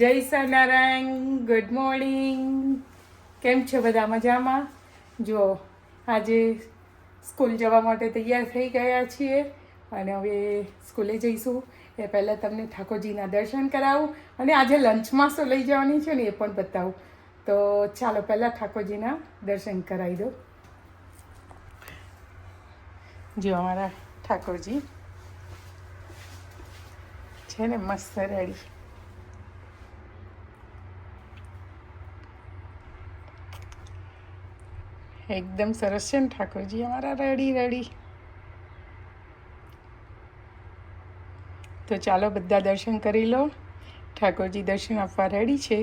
જય Swaminarayan. Good morning. કેમ છો બધા? મજામાં? જો આજે સ્કૂલ જવા માટે તૈયાર થઈ ગયા છીએ અને હવે સ્કૂલે જઈશું. એ પહેલાં તમને ઠાકોરજીના દર્શન કરાવું અને આજે લંચમાં શું લઈ જવાની છે ને એ પણ બતાવું. તો ચાલો પહેલાં ઠાકોરજીના દર્શન કરાવી દો. જો અમારા ઠાકોરજી છે ને મસ્ત રેડી. એકદમ સરસ છે ને ઠાકોરજી અમારા રેડી. તો ચાલો બધા દર્શન કરી લો. ઠાકોરજી દર્શન આપવા રેડી છે.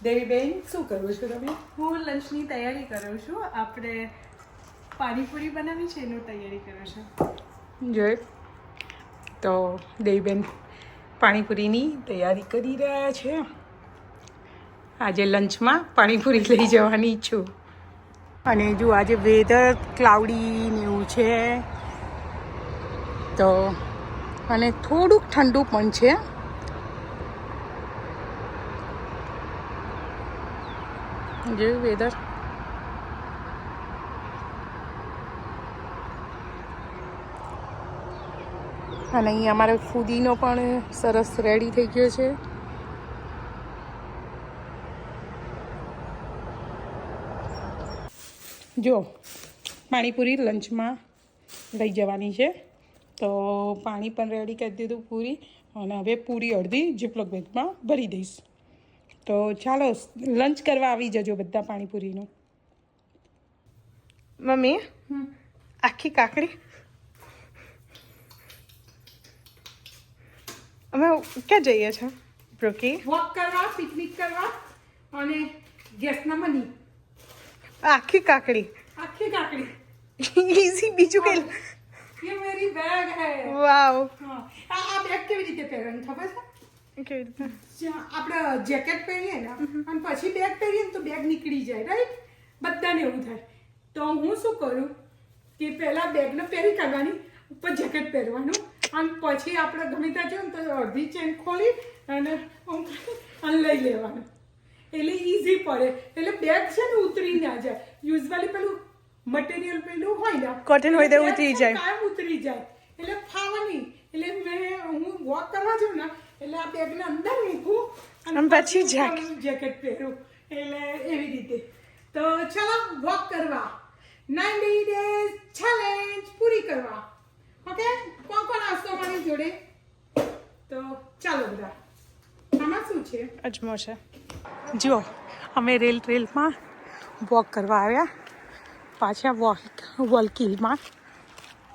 દેવીબેન, શું કરો છો તમે? હું લંચની તૈયારી કરું છું. આપણે પાણીપુરી બનાવી છે એનું તૈયારી કરું છું. જોઈ તો દેવીબેન પાણીપુરીની તૈયારી કરી રહ્યા છે. આજે લંચમાં પાણીપુરી લઈ જવાની છું. અને જો આજે વેધર ક્લાઉડી ને એવું છે તો અને થોડુંક ઠંડુ પણ છે. જોયું વેધર. અને અહીં અમારે ફુદીનો પણ સરસ રેડી થઈ ગયો છે. જો પાણીપુરી લંચમાં લઈ જવાની છે તો પાણી પણ રેડી કરી દીધું પૂરી. અને હવે પૂરી અડધી જીપલોક બેગમાં ભરી દઈશ. તો ચાલો લંચ કરવા આવી જજો બધા પાણીપુરીનું. મમ્મી, આખી કાકડી અમે ક્યાં જઈએ છીએ? બ્રોકી વોક કરવા, પિકનિક કરવા અને ગેસના મની. આખી કાકડી ઈઝી. બીજું કઈ? ये मेरी बैग है. વાવ. हाँ, આ બેગ કેવી રીતે પહેરવાની ખબર છે? કેવી રીતે? આપણે જેકેટ પહેરીએ ને અને પછી બેગ પહેરીએ ને તો બેગ નીકળી જાય, રાઈટ? બધાને એવું થાય. તો હું શું કરું કે પહેલાં બેગને પહેરી કાઢવાની, ઉપર જેકેટ પહેરવાનું અને પછી આપણે ગમે ત્યાં જઈએ ને તો અડધી ચેન ખોલી અને લઈ લેવાનું. એટલે ઇઝી પડે. એટલે બેગ છે ને ઉતરી ના જાય. યુઝવલી પેલું મટીરિયલ પેલું હોય ને કોટન હોય તો ઉતરી જાય. કાયમ ઉતરી જાય. એટલે ફાવાની. એટલે હું વોક કરવા જાઉં ને એટલે આ બેગને અંદર મૂકું અને પછી જેકેટ પહેરું. એટલે એવી રીતે. તો ચાલો વોક કરવા, 90 days ચેલેન્જ પૂરી કરવા. ઓકે? કોણ આવશો મારી જોડે? તો ચાલો બધા. આમાં શું છે? અજમો છે. જો અમે રેલમાં વોક કરવા આવ્યા પાછા વોલકીલમાં.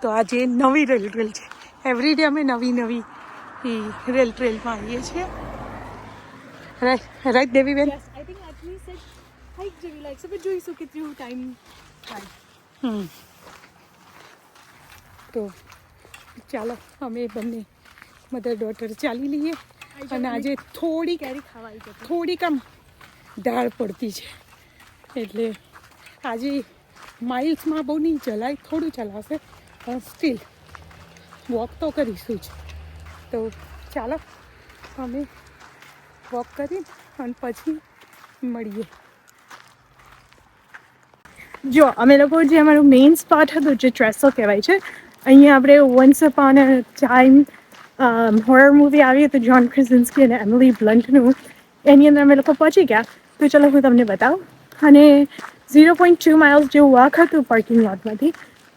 તો આજે નવી રેલ છે. એવરીડે અમે નવી રેલમાં આવીએ છીએ. Right દેવીબેન? Yes, I think actually said hike જેવી લાગશે પણ જોઈશું કેટલું ટાઈમ થાય. તો ચાલો અમે બંને મધર ડોટર ચાલી લઈએ. અને આજે થોડીક આમ ધાર પડતી છે એટલે આજે માઇલ્સમાં બહુ નહીં ચલાય, થોડું ચલાવશે પણ સ્ટીલ વોક તો કરીશું જ. તો ચાલો અમે વોક કરી અને પછી મળીએ. જો અમે લોકો જે અમારું મેઇન સ્પોટ હતું જે ટ્રેસો કહેવાય છે, અહીંયા આપણે once upon a time horror movie આવી હતું જ્હોન ક્રેસિન્સ્કી અને એમિલી બ્લન્ટનું, એની અંદર અમે લોકો પહોંચી ગયા. તો ચલો હું તમને બતાવું. અને 0.2 માઇલ્સ જેવું વોક હતું પાર્કિંગ લોટમાંથી,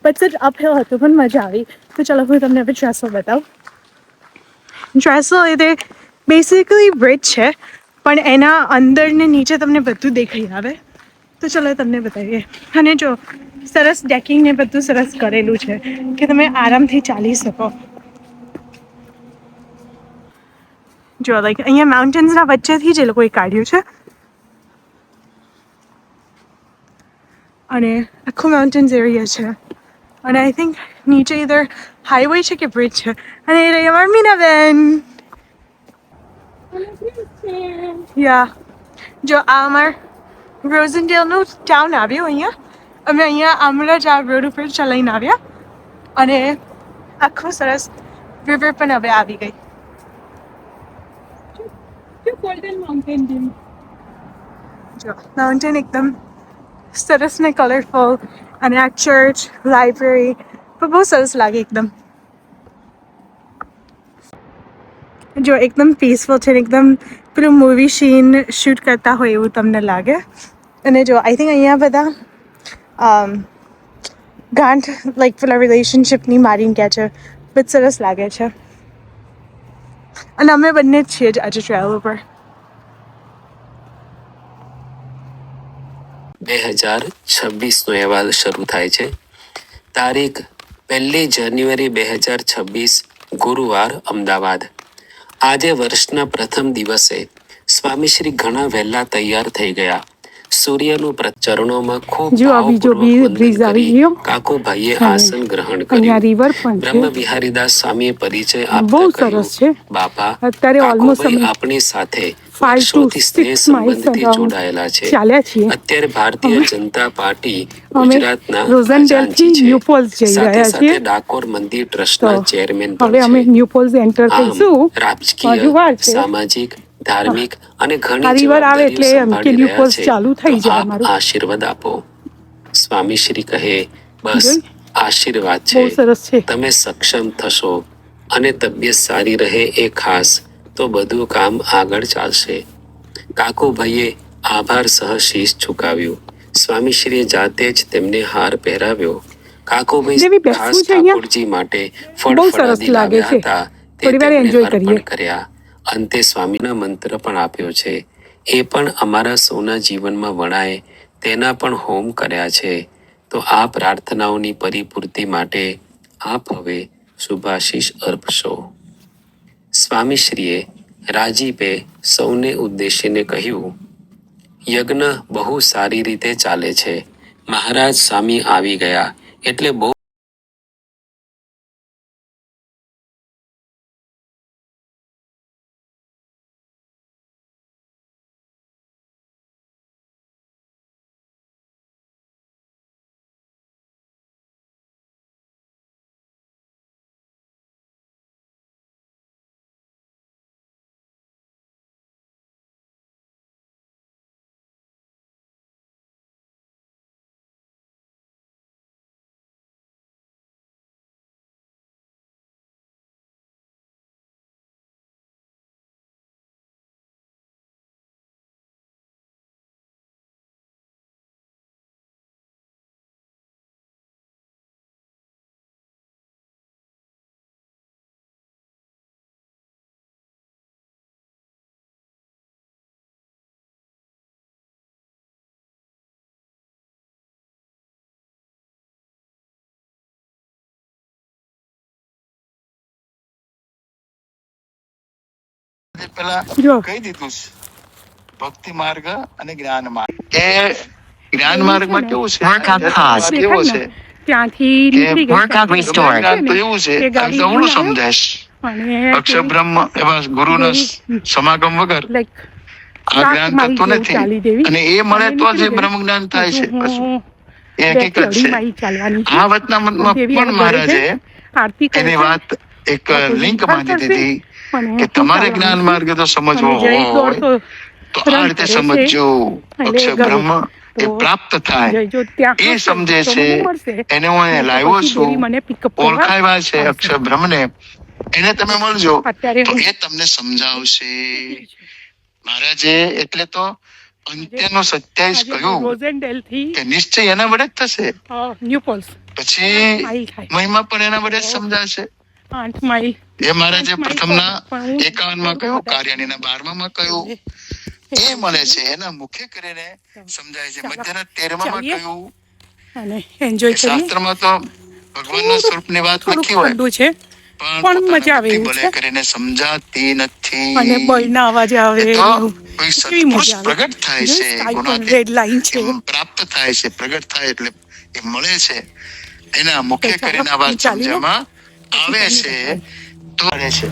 બટ સચ અપહિલ હતું પણ મજા આવી. તો ચલો હું તમને હવે ટ્રેસો બતાવું. ટ્રેસો એ બેસિકલી બ્રિજ છે પણ એના અંદર ને નીચે તમને બધું દેખાઈ આવે. તો ચલો તમને બતાવીએ. અને જો સરસ ડેકિંગ ને બધું સરસ કરેલું છે કે તમે આરામથી ચાલી શકો. જો લાઈક અહીંયા માઉન્ટેન્સના વચ્ચેથી જ એ લોકોએ કાઢ્યું છે. અને આખું માઉન્ટેન્સ એરિયા છે. અને આઈ થિંક નીચે ઇધર હાઈવે છે કે બ્રિજ છે. અને એ રહી અમારી મીનાબેન. યા જો આ અમાર રોઝનડેલનું ટાઉન આવ્યું અહીંયા. અમે અહીંયા આમળા જ આ રોડ ઉપર ચલાવીને આવ્યા. અને આખું સરસ રિવર પણ હવે આવી ગઈ. ગોલ્ડન માઉન્ટેન જેમ. જો માઉન્ટેન એકદમ સરસ ને કલરફુલ, અને આ ચર્ચ, લાઇબ્રેરી પણ બહુ સરસ લાગે એકદમ. જો એકદમ પીસફુલ છે, એકદમ પેલું મૂવી સીન શૂટ કરતા હોય એવું તમને લાગે. અને જો આઈ થિંક અહીંયા બધા ગાંઠ લાઈક પેલા રિલેશનશિપની મારીને ગયા છે. બહુ સરસ લાગે છે. અને અમે બંને જ છીએ આજે ટ્રાવેલ પર. 2026નો અહેવાલ શરૂ થાય છે. તારીખ 1 જાન્યુઆરી 2026, ગુરુવાર, અમદાવાદ. આજે વર્ષના પ્રથમ દિવસે સ્વામીશ્રી ઘણા વહેલા તૈયાર થઈ ગયા. સૂર્યનું ચરણોમાં ખૂબ જો આ બીજો ભાવપૂર્વક વંદન બ્રિજ આવી કરી ગયો. કાકુભાઈએ અને આસન ગ્રહણ અહીંયા કર્યું. રિવર પણ છે. બ્રહ્મ વિહારીદાસ સ્વામીએ પરિચય બહુ આપતા સરસ કહ્યું, છે. બાપા, અત્યારે ઓલમોસ્ટ કાકુભાઈ અમે આપણી સાથે 5 to વર્ષોથી સ્નેહ 6 માઇલ્સ સંબંધથી જોડાયેલા છે. ચાલ્યા છીએ. અત્યારે ભારતીય જનતા પાર્ટી અમે ગુજરાતના રોઝનડેલ થી ખજાનચી છે. ન્યૂ ફોલ્સ જઈ સાથે રહ્યા સાથે છીએ. ડાકોર મંદિર તો ટ્રસ્ટના ચેરમેન હવે પણ અમે છે. ન્યૂ ફોલ્સ એન્ટર આમ થઈશું. રાજકીય, હજુ વાર છે. સામાજિક, ધાર્મિક અને આ ઘણી રિવર આવે એટલે જવાબદારીઓ એમ કે સંભાળી ન્યૂ રહ્યા ફોલ્સ છે. ચાલુ તો થઈ જાય આપ અમારું. આશીર્વાદ આપો. સ્વામીશ્રી કહે, બસ જોઈ? આશીર્વાદ બહુ છે. સરસ છે. તમે સક્ષમ થશો અને તબિયત સારી રહે એ ખાસ, તો બધું કામ આગળ ચાલશે. કાકુભાઈએ આભાર સહ શીશ ઝુકાવ્યું. સ્વામીશ્રીએ જાતે જ તેમને હાર પહેરાવ્યો. કાકુભાઈ દેવી, બેસવું ખાસ છે અહીંયા? ઠાકોરજી માટે બહુ સરસ ફળફળાદી લાગે લાવ્યા છે. હતા. તે થોડી વાર તેમણે એન્જોય અર્પણ કરીએ. કર્યા. અંતે સ્વામીના મંત્ર પણ આપ્યો છે. એ પણ અમારા સૌના જીવનમાં વણાય તેના પણ હોમ કર્યા છે. તો આ પ્રાર્થનાઓની પરિપૂર્તિ માટે આપ હવે શુભાશીષ અર્પશો. સ્વામીશ્રીએ રાજીપે સૌને ઉદ્દેશીને કહ્યું, યજ્ઞ બહુ સારી રીતે ચાલે છે. મહારાજ સ્વામી આવી ગયા એટલે બહુ પેલા જો કહી દીધું છે ભક્તિ માર્ગ અને જ્ઞાન માર્ગ. એ જ્ઞાન માર્ગમાં કેવું છે, Workout અધ્યાત્મ paused. માર્ગ એવો છે ત્યાંથી કે નીકળી ગઈ. workout ગમે restored. જ્ઞાન તો એવું છે એ ગાડી એકદમ ઊંડું લઈને સમજાય છે. અને અક્ષર બ્રહ્મ એવા ગુરુના સમાગમ વગર લાઈક આ જ્ઞાન થતું નથી. અને એ મળે તો જ એ બ્રહ્મ જ્ઞાન થાય છે. પાછું એ હકીકત છે. આ વતનામતમાં પણ મહારાજે એની વાત એક લિંક બાંધી દીધી કે તમારે જ્ઞાન માર્ગ તો સમજવો હોય તો આ રીતે સમજજો. અક્ષર બ્રહ્મ એ પ્રાપ્ત થાય એ સમજે છે. એને હું અહીંયા લાવ્યો છું, ઓળખાવ્યા છે અક્ષર બ્રહ્મને, એને તમે મળજો તો એ તમને સમજાવશે. મહારાજે એટલે તો અંત્યનો 27 કહ્યું રોઝનડેલ થી કે નિશ્ચય એના વડે જ થશે. ન્યૂ ફોલ્સ પછી મહિમા પણ એના વડે જ સમજાશે. 8 માઇલ. એ મહારાજે પ્રથમના 51માં કહ્યું, કાર્યાણીના 12માં કહ્યું. એ મળે છે એના મુખે કરીને સમજાય છે. મધ્યના 13માં કહ્યું. અને એન્જોય કરીએ. શાસ્ત્રમાં તો ભગવાનના સ્વરૂપની વાત થોડુંક લખી હોય ઠંડુ છે પણ મજા આવે એવું ભલે છે. કરીને સમજાતી નથી. અને બળના અવાજ આવે એ તો એવું. કોઈ કેવી સત્પુરુષ મજા આવે. પ્રગટ થાય જો છે, સ્કાય પણ ગુણાતીત રેડ લાઈન છે. એમ પ્રાપ્ત થાય છે, પ્રગટ થાય એટલે એ મળે છે. એના મુખે તો ચાલો, કરીને આ વાત ચાલીએ. સમજવામાં આવે છે તો મળે છે.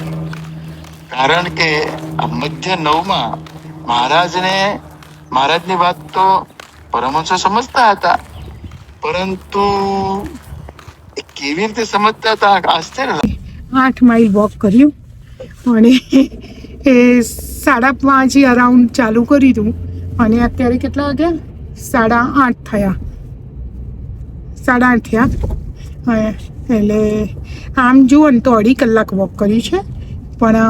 કારણ કે આ મધ્ય 9માં મહારાજની વાત તો પરમહંસો સમજતા હતા, પરંતુ એ કેવી રીતે સમજતા હતા આશ્ચર્ય લાગે. 8 માઇલ વોક કર્યું અને એ 5:30 અરાઉન્ડ ચાલુ કર્યું હતું અને અત્યારે કેટલા વાગ્યા? 8:30 થયા. 8:30 થયા. એટલે આમ જુઓ ને તો 2.5 કલાક વોક કર્યું છે, પણ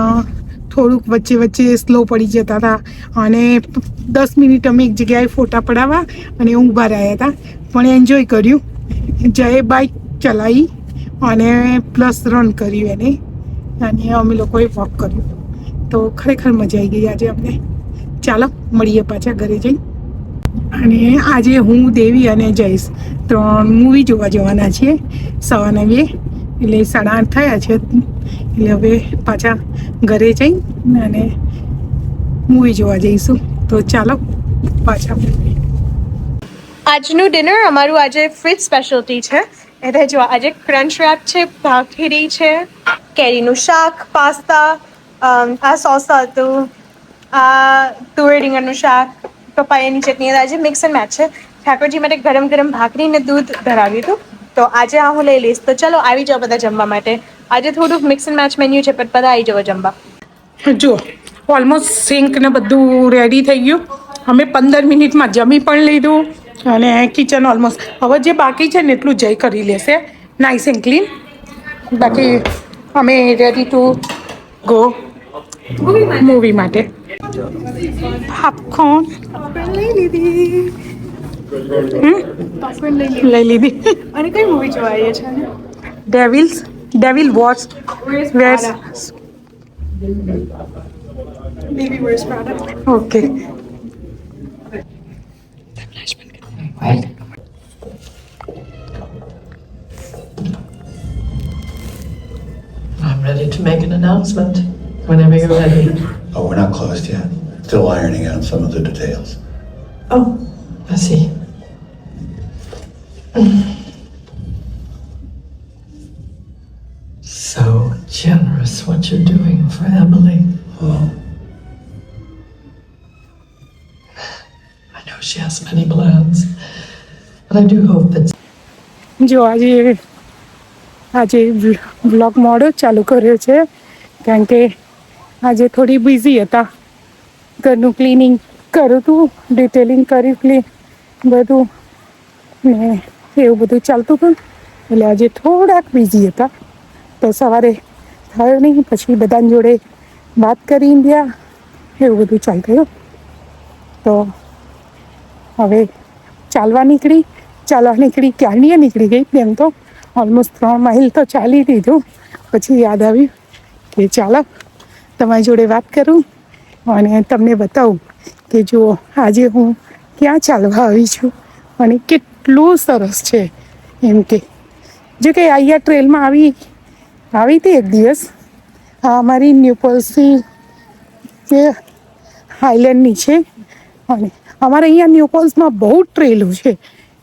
થોડુંક વચ્ચે વચ્ચે સ્લો પડી જતા હતા અને 10 મિનિટ અમે એક જગ્યાએ ફોટા પડાવવા અને ઊભા રહ્યા હતા, પણ એન્જોય કર્યું. જયે બાઇક ચલાવી અને પ્લસ રન કર્યું એને, અને અમે લોકોએ વોક કર્યું. તો ખરેખર મજા આવી ગઈ આજે અમને. ચાલો મળીએ પાછા ઘરે જઈ. અને આજે હું, દેવી અને જયેશ 3 મૂવી જોવા જવાના છીએ 9:15, એટલે 8:30 થયા છે. એટલે હવે પાછા ઘરે જઈ અને મૂવી જોવા જઈશું. તો ચાલો પાછા. આજનું ડિનર અમારું આજે ફ્રીજ સ્પેશિયાલિટી છે. એટલે જો આજે ક્રંચ રેપ છે, ભાખરી છે, કેરીનું શાક, પાસ્તા, આ સોસ હતું, આ તુવેર રીંગણનું શાક, પપાયાની ચટણી. આજે મિક્સ એન્ડ મેચ છે. ઠાકોરજી માટે ગરમ ગરમ ભાખરી ને દૂધ ધરાવ્યું હતું, તો આજે આ હું લઈ લઈશ. તો ચલો આવી જાઓ બધા જમવા માટે. આજે થોડુંક મિક્સ એન્ડ મેચ મેન્યુ છે, પણ બધા આવી જાઓ જમવા. જુઓ, ઓલમોસ્ટ સિંક ને બધું રેડી થઈ ગયું. અમે 15 મિનિટમાં જમી પણ લીધું અને કિચન ઓલમોસ્ટ, હવે જે બાકી છે ને એટલું જઈ કરી લેશે, નાઇસ એન્ડ ક્લીન. બાકી અમે રેડી ટુ ગો મૂવી માટે. પોપકોર્ન લઈ લીધી. લઈ લીધી. અને કઈ મૂવી જોવા આવીએ છે? Devil watch wears. Baby wears Prada. Okay. I'm ready to make an announcement whenever you're ready. Oh, we're not closed yet. Still ironing out some of the details. Oh, I see. So generous what you're doing for Emily. Oh, I know she has many plans, but I do hope that જો આજે blog મોડો ચાલુ કર્યો છે, કારણ કે આજે થોડી બિઝી હતા. ઘરનું ક્લિનિંગ કરું હતું, ડિટેલિંગ કરી બધું ને એવું બધું ચાલતું હતું, એટલે આજે થોડાક બિઝી હતા. તો સવારે થયો નહીં, પછી બધાની જોડે વાત કરી ઇન્ડિયા, એવું બધું ચાલતું. તો હવે ચાલવા નીકળી ક્યારની નીકળી ગઈ. એમ તો ઓલમોસ્ટ 3 માઇલ તો ચાલી દીધું. પછી યાદ આવ્યું કે ચાલો તમારી જોડે વાત કરું અને તમને બતાવું કે જુઓ આજે હું ક્યાં ચાલવા આવી છું અને કેટલું સરસ છે. એમ કે જો કે અહીંયા ટ્રેલમાં આવી હતી એક દિવસ, અમારી ન્યુપલ્સની જે હાઈલેન્ડની છે, અને અમારે અહીંયા ન્યુપલ્સમાં બહુ ટ્રેલો છે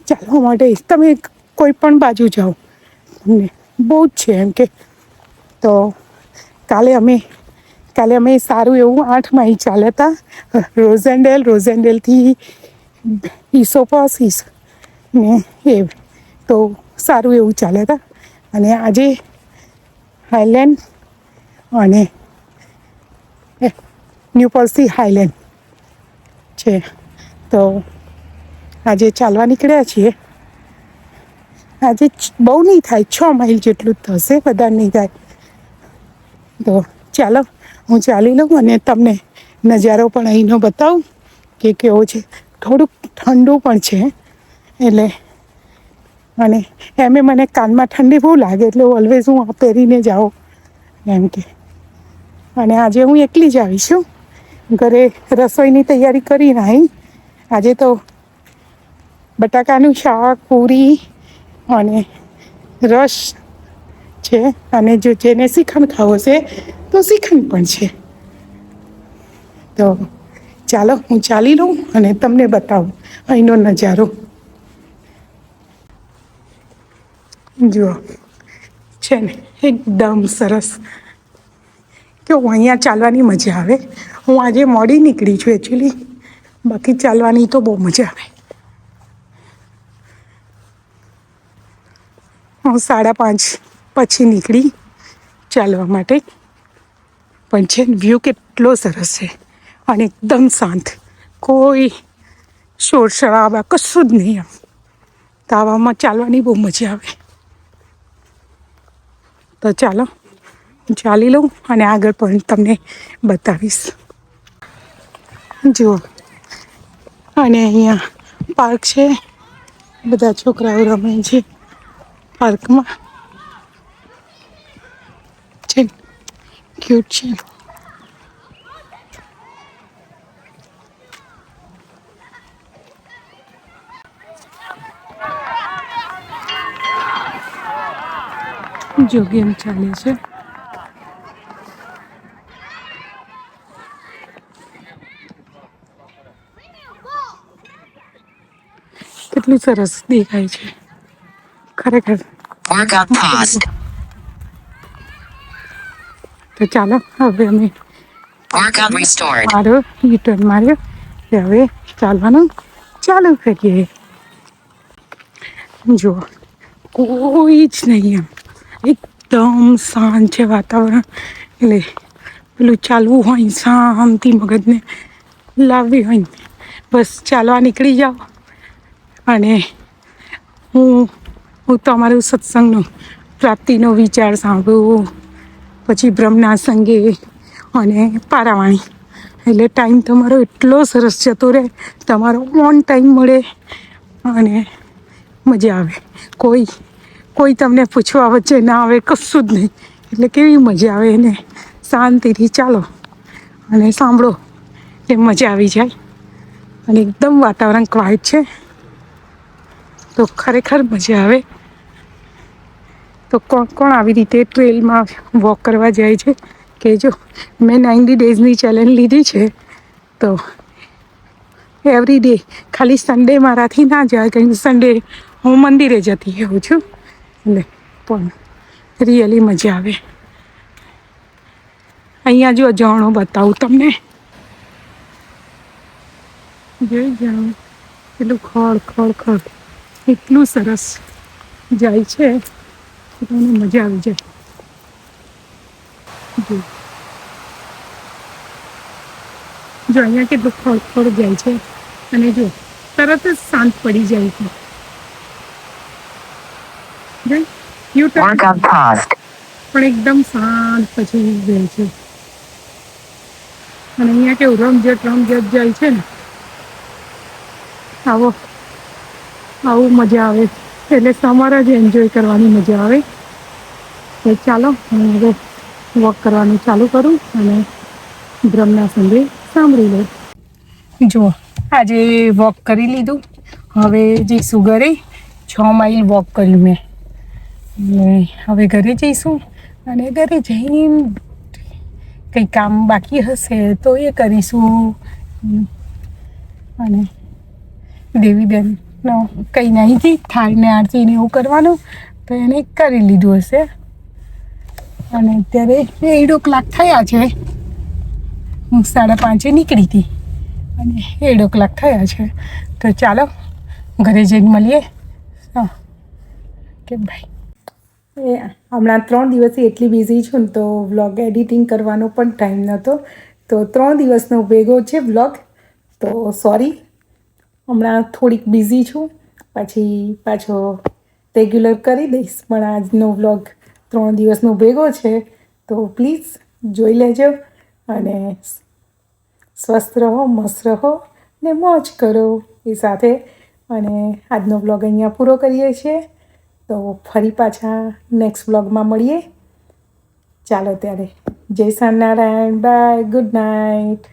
ચાલવા માટે. તમે કોઈ પણ બાજુ જાઓ તમને બહુ જ છે. એમ કે તો કાલે અમે સારું એવું 8 માઇલ ચાલ્યા હતા. રોઝેન્ડેલથી ઇસોપસ ને એ તો સારું એવું ચાલ્યા હતા. અને આજે હાઈલેન્ડ અને ન્યુપલ્સથી હાઈલેન્ડ છે. તો આજે ચાલવા નીકળ્યા છીએ. આજે બહુ નહીં થાય, 6 માઇલ જેટલું જ થશે, વધારે નહીં થાય. તો ચાલો હું ચાલી લઉં અને તમને નજારો પણ અહીંનો બતાવું કે કેવો છે. થોડુંક ઠંડુ પણ છે, એટલે અને મને કાનમાં ઠંડી બહુ લાગે, એટલે ઓલવેઝ હું આ પહેરીને જાઉં એમ કે. અને આજે હું એકલી જ આવી છું. ઘરે રસોઈની તૈયારી કરી નાખી. આજે તો બટાકાનું શાક, પૂરી અને રસ છે. અને જો જેને શ્રીખંડ ખાવો છે તો શ્રીખંડ પણ છે. તો ચાલો હું ચાલી લઉં અને તમને બતાવું અહીંનો નજારો. જુઓ છે ને એકદમ સરસ. કે અહીંયા ચાલવાની મજા આવે. હું આજે મોડી નીકળી છું એકચ્યુઅલી, બાકી ચાલવાની તો બહુ મજા આવે. હું 5:30 પછી નીકળી ચાલવા માટે. પણ છે વ્યૂ કેટલો સરસ છે અને એકદમ શાંત, કોઈ શોર શરાબા કશું જ નહીં. આમ તો આવામાં ચાલવાની બહુ મજા આવે. તો ચાલો ચાલી લઉં અને આગળ પણ તમને બતાવીશ. જુઓ, અને અહીંયા પાર્ક છે, બધા છોકરાઓ રમે છે પાર્કમાં. છે ક્યુટ છે. જો ગેમ ચાલે છે. કેટલું સરસ દેખાય છે ખરેખર. તો ચાલો હવે અમે મારો યુટર્ન માર્યો, હવે ચાલવાનું ચાલુ કરીએ. જુઓ, કોઈ જ નહીં, આમ એકદમ શાંત છે વાતાવરણ. એટલે પેલું ચાલવું હોય, શાંતિ મગજને લાવવી હોય, બસ ચાલવા નીકળી જાઓ. અને હું તો અમારું સત્સંગનો પ્રાપ્તિનો વિચાર સાંભળું, પછી બ્રહ્મના સંગે અને પારાવાણી. એટલે ટાઈમ તમારો એટલો સરસ જતો રહે, તમારો ઓન ટાઈમ મળે અને મજા આવે. કોઈ તમને પૂછવા વચ્ચે ના આવે, કશું જ નહીં. એટલે કેવી મજા આવે ને, શાંતિથી ચાલો અને સાંભળો એ મજા આવી જાય. અને એકદમ વાતાવરણ ક્વાઇટ છે તો ખરેખર મજા આવે. તો કોણ આવી રીતે ટ્રેલમાં વોક કરવા જાય છે કહેજો. મેં 90 ડેઝની ચેલેન્જ લીધી છે, તો એવરી ડે, ખાલી સન્ડે મારાથી ના જાય, કારણ કે સન્ડે હું મંદિરે જતી હોઉં છું. એટલે પણ રિયલી મજા આવે. અહીંયા જો ઝરણો બતાવું તમને, જોઈ જાઉં એટલું ખડ એટલું સરસ જાય છે, તમને મજા આવી જાય. જો અહીંયા કેટલું ખડ જાય છે, અને જો તરત જ શાંત પડી જાય છે. પણ એકદમ શાંત પછી જાય છે. અને અહીંયા કેવું રમઝટ જાય છે ને, આવું મજા આવે. એટલે સમર જ એન્જોય કરવાની મજા આવે. તો ચાલો હું હવે વોક કરવાનું ચાલુ કરું અને બ્રહ્મના સંગે સાંભળી લઉં. જુઓ, આજે વોક કરી લીધું, હવે જઈશું ઘરે. 6 માઇલ વોક કર્યું મેં. હવે ઘરે જઈશું અને ઘરે જઈને કંઈ કામ બાકી હશે તો એ કરીશું. અને દેવીબેનનો કંઈ નહીં થાળને આરતીને એવું કરવાનું, તો એને કરી લીધું હશે. અને અત્યારે 1:30 કલાક થયા છે. હું 5:30 નીકળી હતી અને 1:30 કલાક થયા છે. તો ચાલો ઘરે જઈને મળીએ. કે ભાઈ હમણાં 3 દિવસથી એટલી બિઝી છું ને, તો વ્લોગ એડિટિંગ કરવાનો પણ ટાઈમ નહોતો. તો 3 દિવસનો ભેગો છે વ્લોગ. તો સોરી, હમણાં થોડીક બિઝી છું, પછી પાછો રેગ્યુલર કરી દઈશ. પણ આજનો વ્લોગ 3 દિવસનો ભેગો છે, તો પ્લીઝ જોઈ લેજો. અને સ્વસ્થ રહો, મસ્ત રહો ને મોજ કરો એ સાથે. અને આજનો વ્લોગ અહીંયા પૂરો કરીએ છીએ. તો ફરી પાછા નેક્સ્ટ વ્લોગમાં મળીએ. ચાલો ત્યારે, જય સ્વામિનારાયણ, બાય, ગુડ નાઇટ.